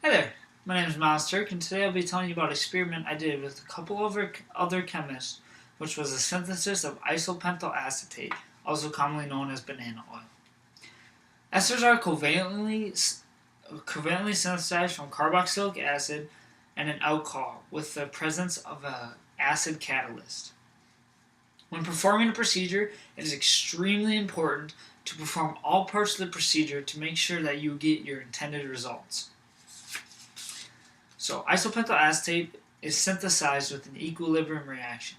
Hi there, my name is Miles Turk, and today I'll be telling you about an experiment I did with a couple of other chemists, which was the synthesis of isopentyl acetate, also commonly known as banana oil. Esters are covalently synthesized from carboxylic acid and an alcohol with the presence of an acid catalyst. When performing a procedure, it is extremely important to perform all parts of the procedure to make sure that you get your intended results. So isopentyl acetate is synthesized with an equilibrium reaction.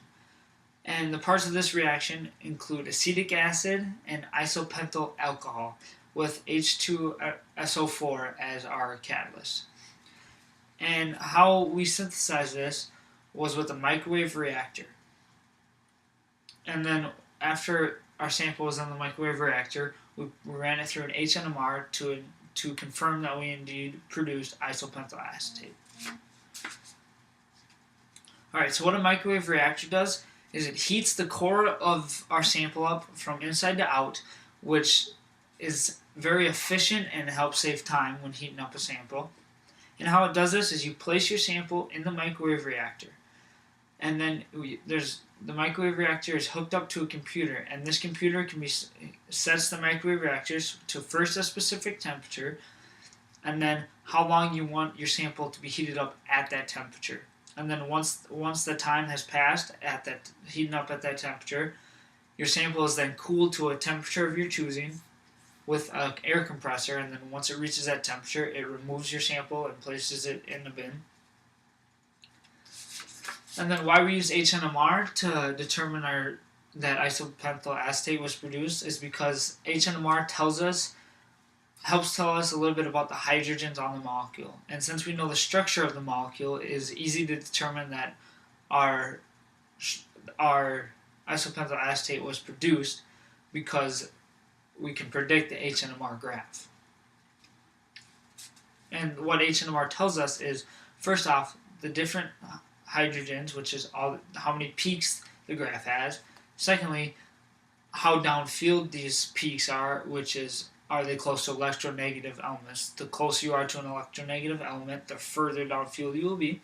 And the parts of this reaction include acetic acid and isopentyl alcohol with H2SO4 as our catalyst. And how we synthesized this was with a microwave reactor. And then after our sample was in the microwave reactor, we ran it through an HNMR to confirm that we indeed produced isopentyl acetate. Alright, so what a microwave reactor does is it heats the core of our sample up from inside to out, which is very efficient and helps save time when heating up a sample. And how it does this is you place your sample in the microwave reactor. And then the microwave reactor is hooked up to a computer, and this computer sets the microwave reactors to first a specific temperature, and then how long you want your sample to be heated up at that temperature. And then once the time has passed at that heating up at that temperature, your sample is then cooled to a temperature of your choosing with an air compressor, and then once it reaches that temperature, it removes your sample and places it in the bin. And then why we use HNMR to determine that isopentyl acetate was produced is because HNMR helps tell us a little bit about the hydrogens on the molecule. And since we know the structure of the molecule, it is easy to determine that our isopentyl acetate was produced because we can predict the HNMR graph. And what HNMR tells us is, first off, the different hydrogens, which is how many peaks the graph has. Secondly, how downfield these peaks are, which is, are they close to electronegative elements? The closer you are to an electronegative element, the further downfield you will be.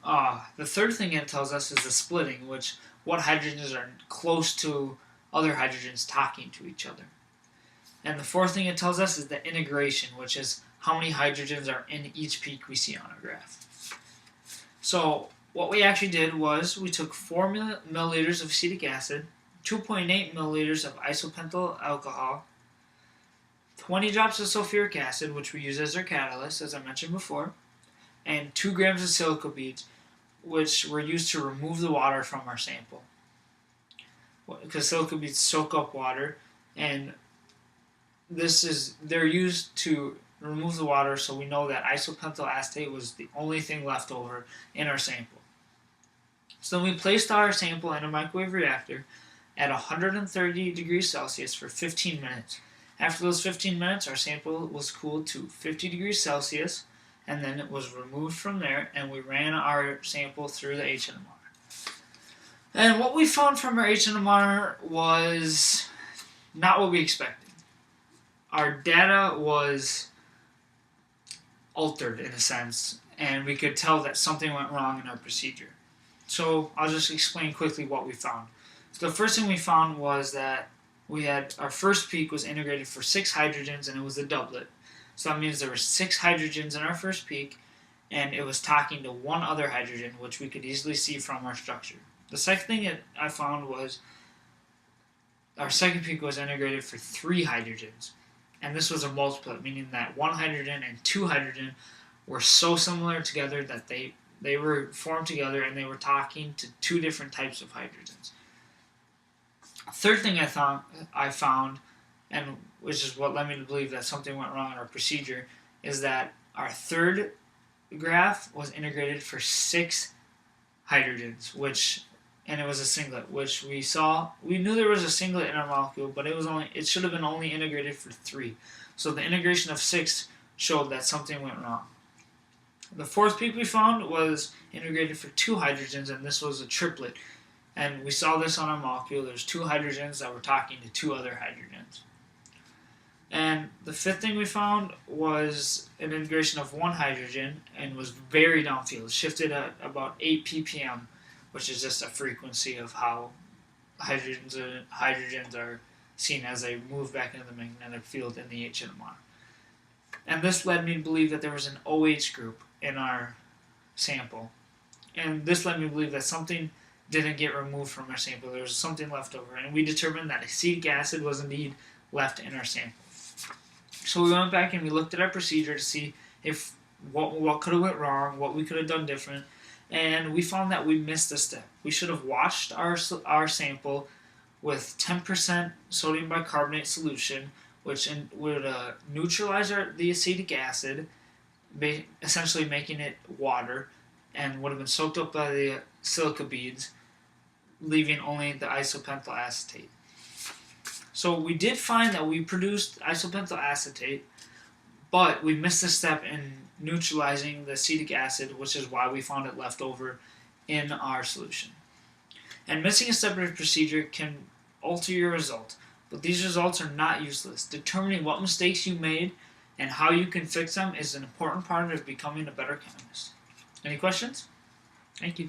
The third thing it tells us is the splitting, what hydrogens are close to other hydrogens talking to each other. And the fourth thing it tells us is the integration, which is how many hydrogens are in each peak we see on a graph. So what we actually did was we took 4 milliliters of acetic acid, 2.8 milliliters of isopentyl alcohol, 20 drops of sulfuric acid, which we use as our catalyst, as I mentioned before, and 2 grams of silica beads, which were used to remove the water from our sample. Because silica beads soak up water, and they're used to remove the water, so we know that isopentyl acetate was the only thing left over in our sample. So then we placed our sample in a microwave reactor at 130 degrees Celsius for 15 minutes. After those 15 minutes, our sample was cooled to 50 degrees Celsius, and then it was removed from there, and we ran our sample through the HNMR. And what we found from our HNMR was not what we expected. Our data was altered in a sense, and we could tell that something went wrong in our procedure. So I'll just explain quickly what we found. So the first thing we found was that we had our first peak was integrated for 6 hydrogens, and it was a doublet. So that means there were 6 hydrogens in our first peak, and it was talking to one other hydrogen, which we could easily see from our structure. The second thing that I found was our second peak was integrated for 3 hydrogens. And this was a multiplet, meaning that 1 hydrogen and 2 hydrogen were so similar together that they were formed together and they were talking to 2 different types of hydrogens. Third thing I found, and which is what led me to believe that something went wrong in our procedure, is that our third graph was integrated for 6 hydrogens, and it was a singlet, which we knew there was a singlet in our molecule, but it should have been only integrated for 3. So the integration of 6 showed that something went wrong. The fourth peak we found was integrated for 2 hydrogens, and this was a triplet. And we saw this on our molecule. There's 2 hydrogens that were talking to 2 other hydrogens. And the fifth thing we found was an integration of one hydrogen and was very downfield, shifted at about 8 ppm, which is just a frequency of how hydrogens are seen as they move back into the magnetic field in the H NMR. And this led me to believe that there was an OH group in our sample. And this led me to believe that something didn't get removed from our sample. There was something left over. And we determined that acetic acid was indeed left in our sample. So we went back and we looked at our procedure to see if what could have went wrong, what we could have done different, and we found that we missed a step. We should have washed our sample with 10% sodium bicarbonate solution, which would neutralize the acetic acid, essentially making it water, and would have been soaked up by the silica beads, leaving only the isopentyl acetate. So we did find that we produced isopentyl acetate, but we missed a step in neutralizing the acetic acid, which is why we found it left over in our solution. And missing a step in a procedure can alter your result, but these results are not useless. Determining what mistakes you made and how you can fix them is an important part of becoming a better chemist. Any questions? Thank you.